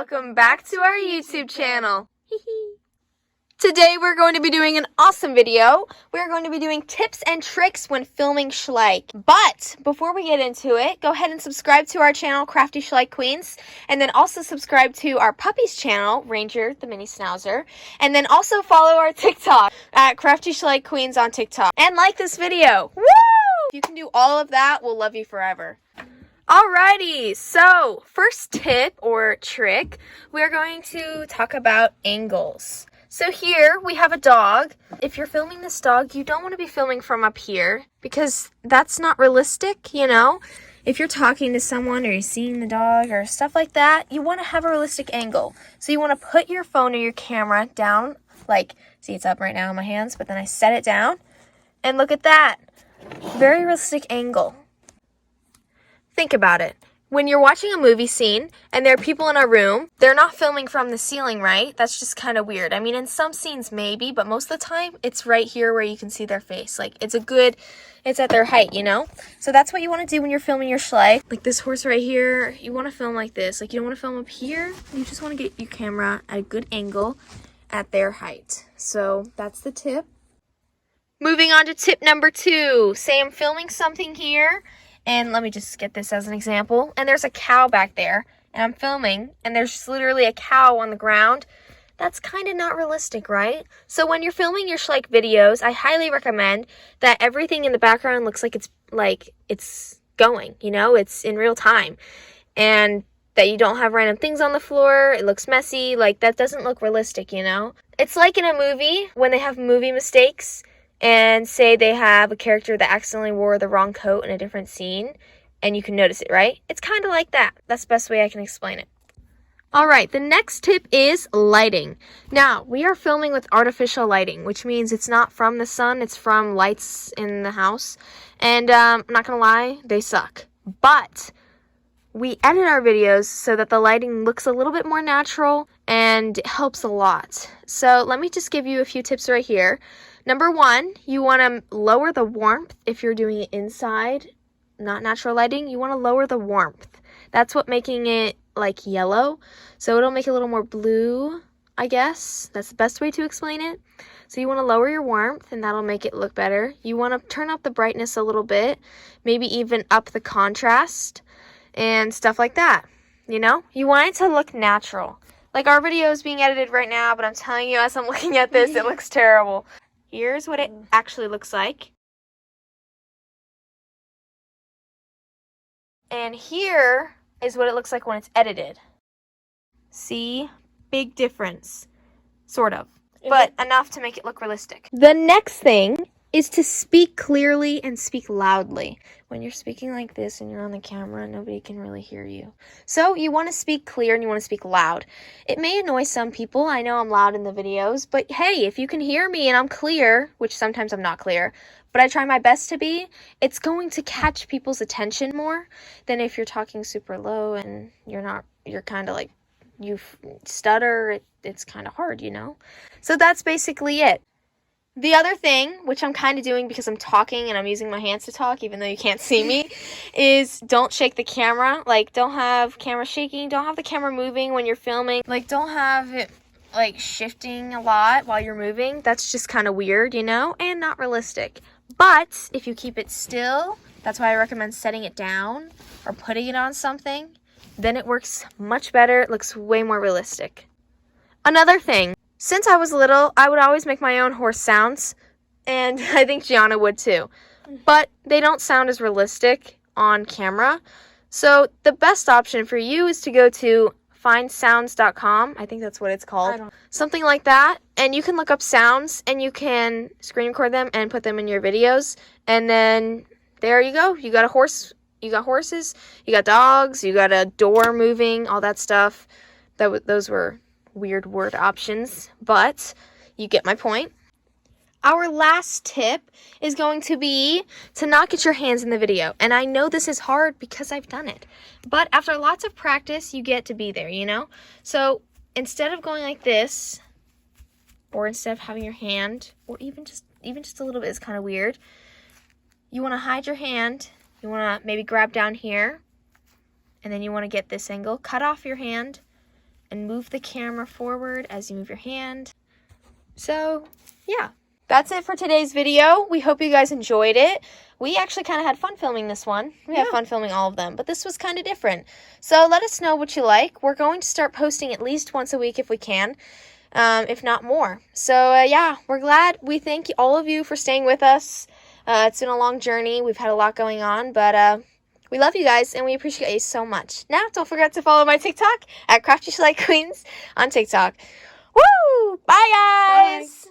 welcome back to our YouTube channel. Today we're going to be doing an awesome video. We're going to be doing tips and tricks when filming Schleich. But before we get into it, go ahead and subscribe to our channel, Crafty Schleich Queens, and then also subscribe to our puppies channel, Ranger the Mini Schnauzer, and then also follow our TikTok at Crafty Schleich Queens on TikTok. And like this video. Woo! If you can do all of that, we'll love you forever. Alrighty, so first tip or trick, we're going to talk about angles. So here we have a dog. If you're filming this dog, you don't want to be filming from up here because that's not realistic, you know? If you're talking to someone or you're seeing the dog or stuff like that, you want to have a realistic angle. So you want to put your phone or your camera down, like, see it's up right now in my hands, but then I set it down and look at that. Very realistic angle. Think about it. When you're watching a movie scene and there are people in a room, they're not filming from the ceiling, right? That's just kind of weird. I mean, in some scenes maybe, but most of the time it's right here where you can see their face. Like, it's at their height, you know? So that's what you want to do when you're filming your Schleich. Like this horse right here, you want to film like this. Like, you don't want to film up here. You just want to get your camera at a good angle at their height. So that's the tip. Moving on to tip number 2. Say I'm filming something here. And let me just get this as an example. And there's a cow back there, and I'm filming, and there's just literally a cow on the ground. That's kind of not realistic, right? So when you're filming your Schleich videos, I highly recommend that everything in the background looks like it's going, you know, it's in real time. And that you don't have random things on the floor, it looks messy, like that doesn't look realistic, you know? It's like in a movie, when they have movie mistakes, and say they have a character that accidentally wore the wrong coat in a different scene, and you can notice it, right? It's kind of like that. That's the best way I can explain it. Alright, the next tip is lighting. Now, we are filming with artificial lighting, which means it's not from the sun, it's from lights in the house. And I'm not gonna lie, they suck. But we edit our videos so that the lighting looks a little bit more natural, and it helps a lot. So let me just give you a few tips right here. Number 1, you want to lower the warmth if you're doing it inside, not natural lighting. You want to lower the warmth. That's what making it like yellow. So it'll make it a little more blue, I guess. That's the best way to explain it. So you want to lower your warmth, and that'll make it look better. You want to turn up the brightness a little bit, maybe even up the contrast and stuff like that. You know, you want it to look natural. Like our video is being edited right now, but I'm telling you, as I'm looking at this, it looks terrible. Here's what it actually looks like. And here is what it looks like when it's edited. See? Big difference. Sort of. But enough to make it look realistic. The next thing is to speak clearly and speak loudly. When you're speaking like this and you're on the camera, nobody can really hear you. So you want to speak clear and you want to speak loud. It may annoy some people. I know I'm loud in the videos, but hey, if you can hear me and I'm clear, which sometimes I'm not clear, but I try my best to be, it's going to catch people's attention more than if you're talking super low and you're kind of like, you stutter, it's kind of hard, you know? So that's basically it. The other thing, which I'm kind of doing because I'm talking and I'm using my hands to talk, even though you can't see me, is don't shake the camera. Like, don't have camera shaking. Don't have the camera moving when you're filming. Like, don't have it, like, shifting a lot while you're moving. That's just kind of weird, you know, and not realistic. But if you keep it still, that's why I recommend setting it down or putting it on something. Then it works much better. It looks way more realistic. Another thing. Since I was little, I would always make my own horse sounds, and I think Gianna would too. But they don't sound as realistic on camera. So the best option for you is to go to findsounds.com. I think that's what it's called. Something like that. And you can look up sounds, and you can screen record them and put them in your videos. And then there you go. You got a horse. You got horses. You got dogs. You got a door moving. All that stuff. Those were weird word options, but you get my point. Our last tip is going to be to not get your hands in the video. And I know this is hard because I've done it. But after lots of practice, you get to be there, you know? So instead of going like this, or instead of having your hand, or even just a little bit is kind of weird, you want to hide your hand. You want to maybe grab down here, and then you want to get this angle. Cut off your hand, and move the camera forward as you move your hand. So, yeah. That's it for today's video. We hope you guys enjoyed it. We actually kind of had fun filming this one. We had fun filming all of them, but this was kind of different. So let us know what you like. We're going to start posting at least once a week if we can, if not more. So, yeah, we're glad. We thank all of you for staying with us. It's been a long journey. We've had a lot going on, but we love you guys, and we appreciate you so much. Now, don't forget to follow my TikTok at Crafty Schleich Queens on TikTok. Woo! Bye, guys! Bye.